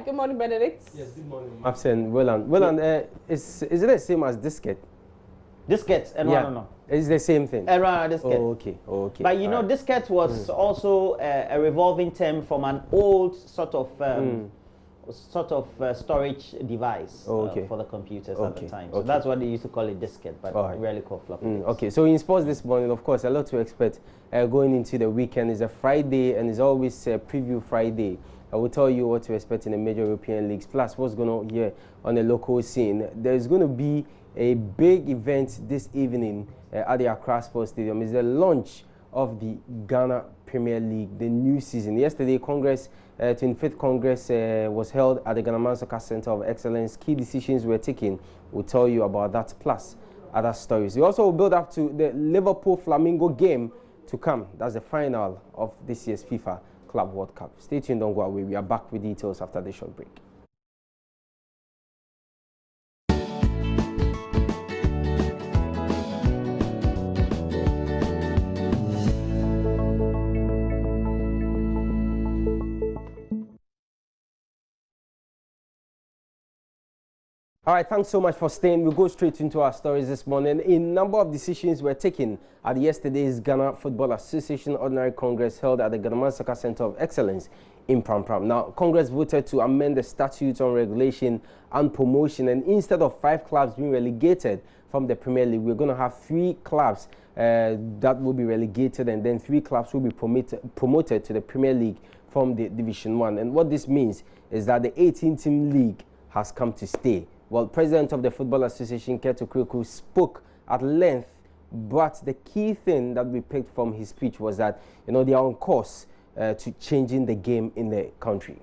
Good morning, Benedict. Yes, good morning. Absent, Welland, is it the same as disket? Disket, no. It's the same thing. Disket. Oh, okay. But you know, disket was also a revolving term from an old sort of storage device for the computers at the time. So that's what they used to call it, disket, but rarely called floppy. Okay, so in sports this morning, of course, a lot to expect going into the weekend. It's a Friday, and it's always a preview Friday. I will tell you what to expect in the major European leagues, plus what's going on here on the local scene. There's going to be a big event this evening at the Accra Sports Stadium. It's the launch of the Ghana Premier League, the new season. Yesterday, 25th Congress was held at the Ghana Soccer Center of Excellence. Key decisions were taken. We'll tell you about that, plus other stories. We also will build up to the Liverpool-Flamingo game to come. That's the final of this year's FIFA Club World Cup. Stay tuned, don't go away. We are back with details after this short break. All right, thanks so much for staying. We'll go straight into our stories this morning. A number of decisions were taken at yesterday's Ghana Football Association Ordinary Congress held at the Ghana Soccer Center of Excellence in Pram Pram. Now, Congress voted to amend the statutes on regulation and promotion, and instead of 5 clubs being relegated from the Premier League, we're going to have 3 clubs that will be relegated, and then 3 clubs will be promoted to the Premier League from the Division 1. And what this means is that the 18-team league has come to stay. Well, President of the Football Association, Keto Kweku, spoke at length, but the key thing that we picked from his speech was that, they are on course to changing the game in the country.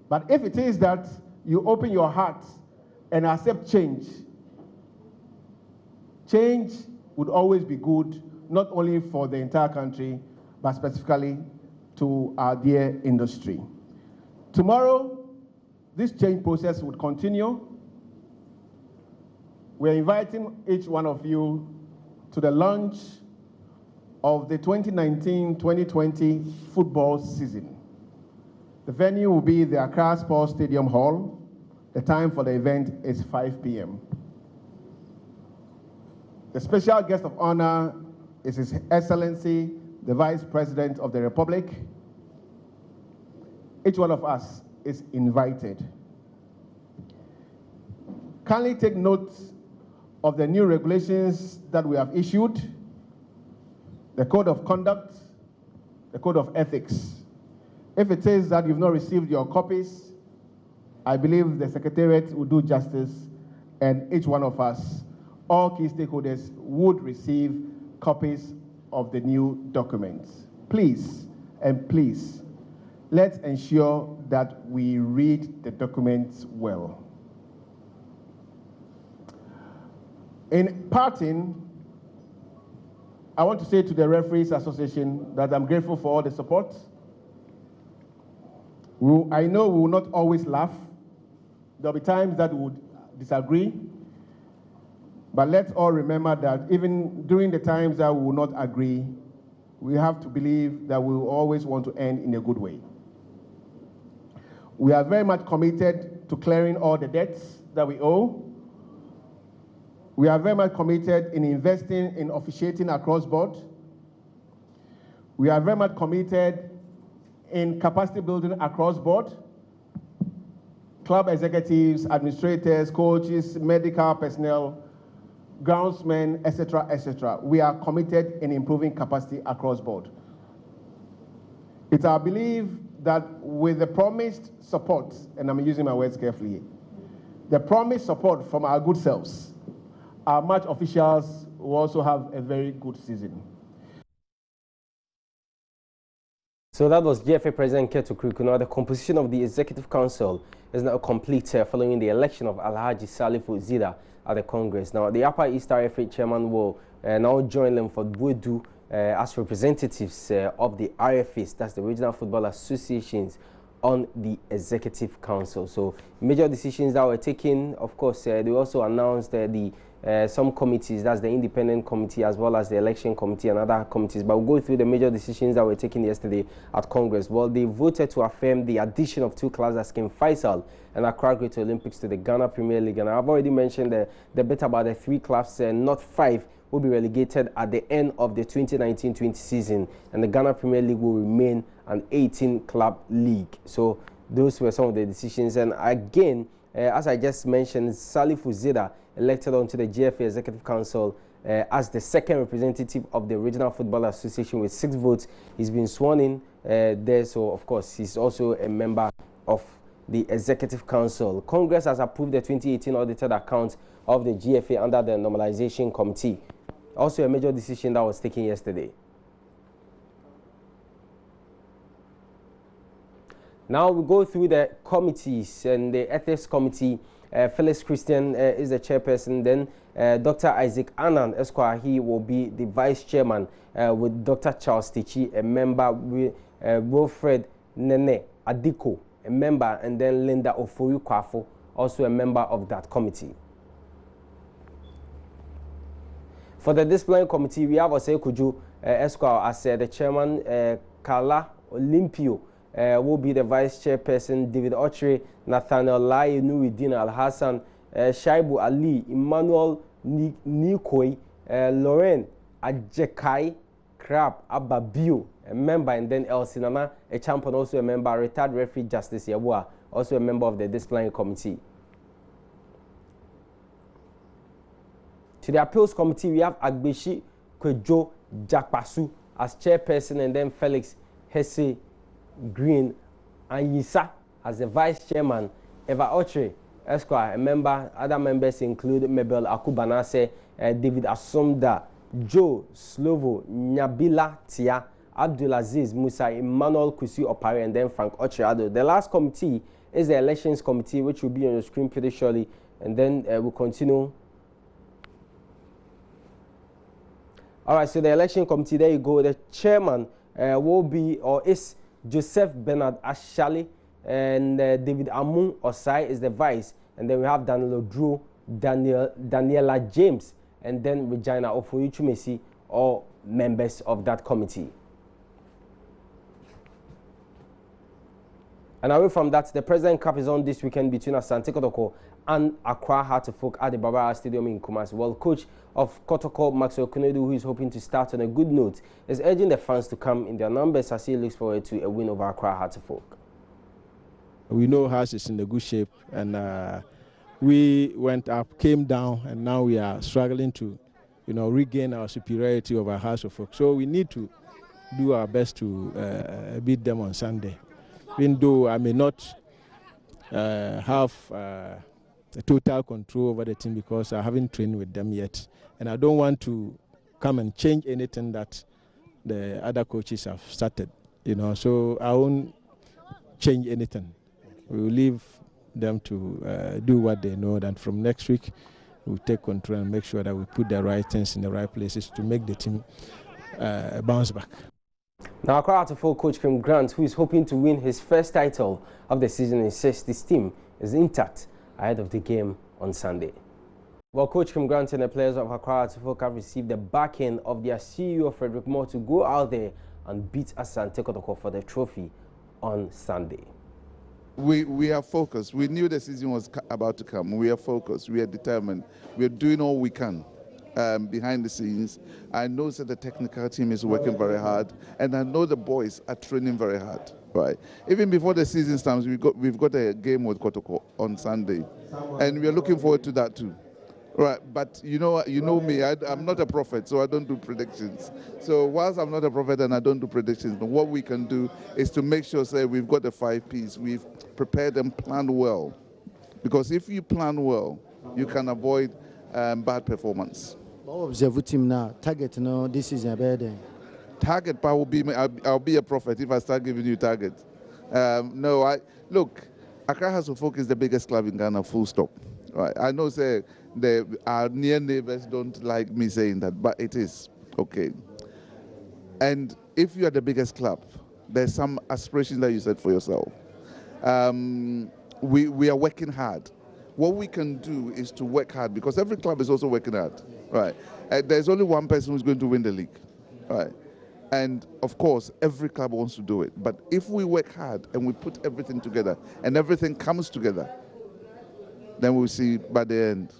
But if it is that you open your heart and accept change, change would always be good, not only for the entire country, but specifically to our dear industry. Tomorrow, this change process would continue. We're inviting each one of you to the launch of the 2019-2020 football season. The venue will be the Accra Sports Stadium Hall. The time for the event is 5 p.m. The special guest of honor is His Excellency, the Vice President of the Republic. Each one of us is invited. Kindly take note of the new regulations that we have issued, the code of conduct, the code of ethics. If it is that you've not received your copies, I believe the Secretariat will do justice, and each one of us, all key stakeholders, would receive copies of the new documents. Please, let's ensure that we read the documents well. In parting, I want to say to the Referees Association that I'm grateful for all the support. I know we will not always laugh. There'll be times that we would disagree. But let's all remember that even during the times that we will not agree, we have to believe that we will always want to end in a good way. We are very much committed to clearing all the debts that we owe. We are very much committed in investing in officiating across board. We are very much committed in capacity building across board. Club executives, administrators, coaches, medical personnel, groundsmen, etc., etc. We are committed in improving capacity across board. It's our belief that with the promised support, and I'm using my words carefully, the promised support from our good selves, our match officials will also have a very good season. So that was GFA President Keto Kweku. Now, the composition of the Executive Council is now complete following the election of Alhaji Salifu Zida at the Congress. Now, the Upper East RFA chairman will now join them for Buedu as representatives of the RFAs, that's the Regional Football Associations, on the Executive Council. So major decisions that were taken, of course, they also announced the some committees, that's the independent committee as well as the election committee and other committees. But we'll go through the major decisions that were taken yesterday at Congress. Well, they voted to affirm the addition of 2 clubs that came Faisal and Accra Greater Olympics to the Ghana Premier League. And I've already mentioned the bit about the 3 clubs, not 5, will be relegated at the end of the 2019-20 season. And the Ghana Premier League will remain an 18-club league. So those were some of the decisions. And again, as I just mentioned, Salif Uzeda elected onto the GFA Executive Council as the second representative of the Regional Football Association with 6 votes. He's been sworn in there, so of course he's also a member of the Executive Council. Congress has approved the 2018 audited accounts of the GFA under the Normalization Committee. Also a major decision that was taken yesterday. Now we go through the committees, and the Ethics Committee, Phyllis Christian is the chairperson. Then Dr. Isaac Annan Esquire, he will be the vice chairman, with Dr. Charles Tichi, a member, with Wilfred Nene Adiko, a member, and then Linda Ofoyu Kwafo, also a member of that committee. For the disciplinary committee, we have Osei Kuju Esquire as the chairman, Kala Olympio will be the vice chairperson, David Ochre, Nathaniel Lai, Nuruddin Al-Hassan, Shaibu Ali, Emmanuel Nikoi, Lauren Ajekai, Krab Ababio, a member, and then El Sinana, a champion, also a member, retired referee Justice Yabua, also a member of the disciplinary committee. To the appeals committee, we have Agbeshi Kwejo Jakpasu as chairperson, and then Felix Hesse Green and Yisa as the vice chairman, Eva Ochre Esquire, a member. Other members include Mabel Akubanase, David Asomda, Joe Slovo, Nyabila Tia, Abdulaziz Musa, Emmanuel Kusi Opare, and then Frank Ochiado. The last committee is the elections committee, which will be on the screen pretty shortly, and then we'll continue. All right, so the election committee, there you go. The chairman will be, or is, Joseph Bernard Ashali, and David Amun Osai is the vice, and then we have Daniel Odru, Daniela James, and then Regina Ofoyuchumesi, all members of that committee. And away from that, the President Cup is on this weekend between Asante Kotoko and Accra Heart of Folk at the Barbara Stadium in Kumasi. Well, coach of Kotoko, Maxwell Kunedu, who is hoping to start on a good note, is urging the fans to come in their numbers as he looks forward to a win over Accra Heart of Folk. We know Hearts is in a good shape, and we went up, came down, and now we are struggling to, regain our superiority over Hearts of Folk. So we need to do our best to beat them on Sunday. Even though I may not have total control over the team because I haven't trained with them yet, and I don't want to come and change anything that the other coaches have started, so I won't change anything. We will leave them to do what they know, and from next week we'll take control and make sure that we put the right things in the right places to make the team bounce back. Now, Accra Heart of Folk coach Kim Grant, who is hoping to win his first title of the season, insists his team is intact ahead of the game on Sunday. Well, Coach Kim Grant and the players of Accra Heart of Folk have received the backing of their CEO, Frederick Moore, to go out there and beat Asante Kotoko for the trophy on Sunday. We are focused. We knew the season was about to come. We are focused. We are determined. We are doing all we can. Behind the scenes, I know that the technical team is working very hard, and I know the boys are training very hard. Right. Even before the season starts, we've got a game with Kotoko on Sunday, and we are looking forward to that too. Right. But you know me. I'm not a prophet, so I don't do predictions. So whilst I'm not a prophet and I don't do predictions, but what we can do is to make sure that we've got the 5 Ps. We've prepared and planned well, because if you plan well, you can avoid bad performance. Observe team now. Target no. This is a bad. Target, but I'll be a prophet if I start giving you target. No, look. Accra Hearts of Folk is the biggest club in Ghana. Full stop. Right. I know our near neighbors don't like me saying that, but it is okay. And if you are the biggest club, there's some aspirations that you set for yourself. We are working hard. What we can do is to work hard, because every club is also working hard, right? There's only one person who's going to win the league, right? And of course, every club wants to do it. But if we work hard and we put everything together and everything comes together, then we'll see by the end.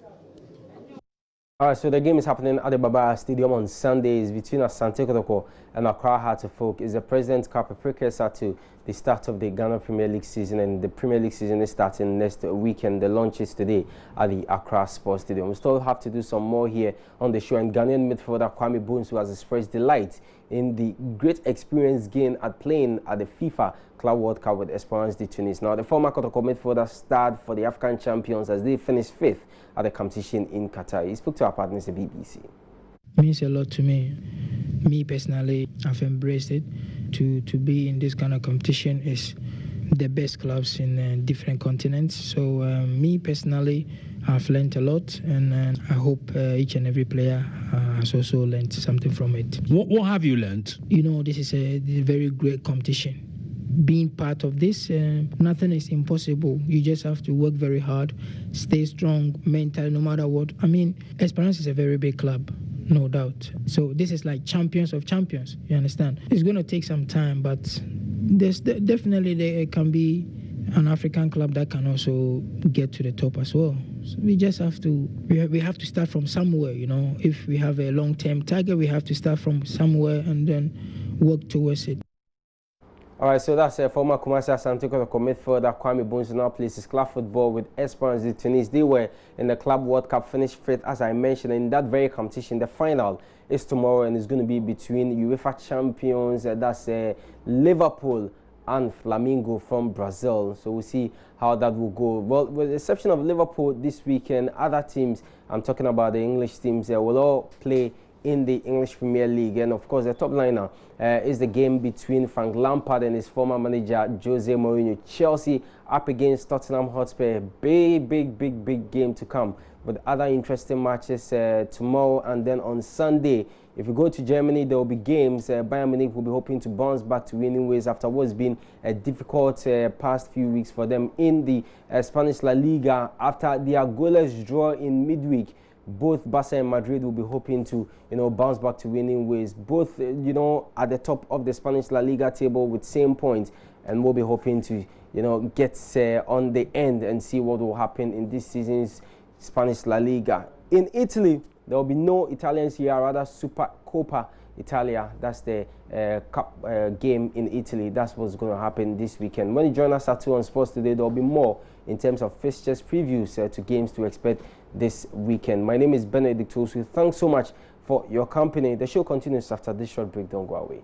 All right, so the game is happening at the Baba Stadium on Sundays between Asante Kotoko and Accra Hearts of Folk. It's the President's Cup, a precursor to the start of the Ghana Premier League season, and the Premier League season is starting next weekend. The launch is today at the Accra Sports Stadium. We still have to do some more here on the show, and Ghanaian midfielder Kwame Bones, who has expressed delight in the great experience gained at playing at the FIFA Club World Cup with Esperance de Tunis. Now, the former Kotoko midfielder starred for the African champions as they finished 5th at the competition in Qatar. He spoke to our partners at BBC. It means a lot to me. Me personally, I've embraced it. To be in this kind of competition is the best clubs in different continents. So me personally, I've learned a lot, and I hope each and every player has also learned something from it. What have you learned? You know, this is a very great competition. Being part of this, nothing is impossible. You just have to work very hard, stay strong mentally, no matter what. I mean, Esperance is a very big club, no doubt. So this is like champions of champions, you understand? It's going to take some time, but there's definitely there can be an African club that can also get to the top as well. So we just have to, we have to start from somewhere, you know. If we have a long-term target, we have to start from somewhere and then work towards it. All right, so that's former Kumasi Asante Kotoko midfielder Kwame Bones, who now plays his club football with Esperance de Tunis. They were in the Club World Cup, finished 5th, as I mentioned. In that very competition, the final is tomorrow, and it's going to be between UEFA champions, that's Liverpool and Flamengo from Brazil. So we'll see how that will go. Well, with the exception of Liverpool this weekend, other teams, I'm talking about the English teams, will all play in the English Premier League. And of course, the top liner is the game between Frank Lampard and his former manager Jose Mourinho. Chelsea up against Tottenham Hotspur. Big game to come, with other interesting matches tomorrow and then on Sunday. If you go to Germany, there will be games. Bayern Munich will be hoping to bounce back to winning ways after what's been a difficult past few weeks for them in the Spanish La Liga. After their goalless draw in midweek, both Barca and Madrid will be hoping to, bounce back to winning ways. Both, at the top of the Spanish La Liga table with same points, and we'll be hoping to, get on the end and see what will happen in this season's Spanish La Liga. In Italy, there will be no Italians here, rather Super Coppa Italia. That's the cup game in Italy. That's what's going to happen this weekend. When you join us at 2 on Sports Today, there will be more in terms of fixtures previews to games to expect this weekend. My name is Benedict Osu. Thanks so much for your company. The show continues after this short break. Don't go away.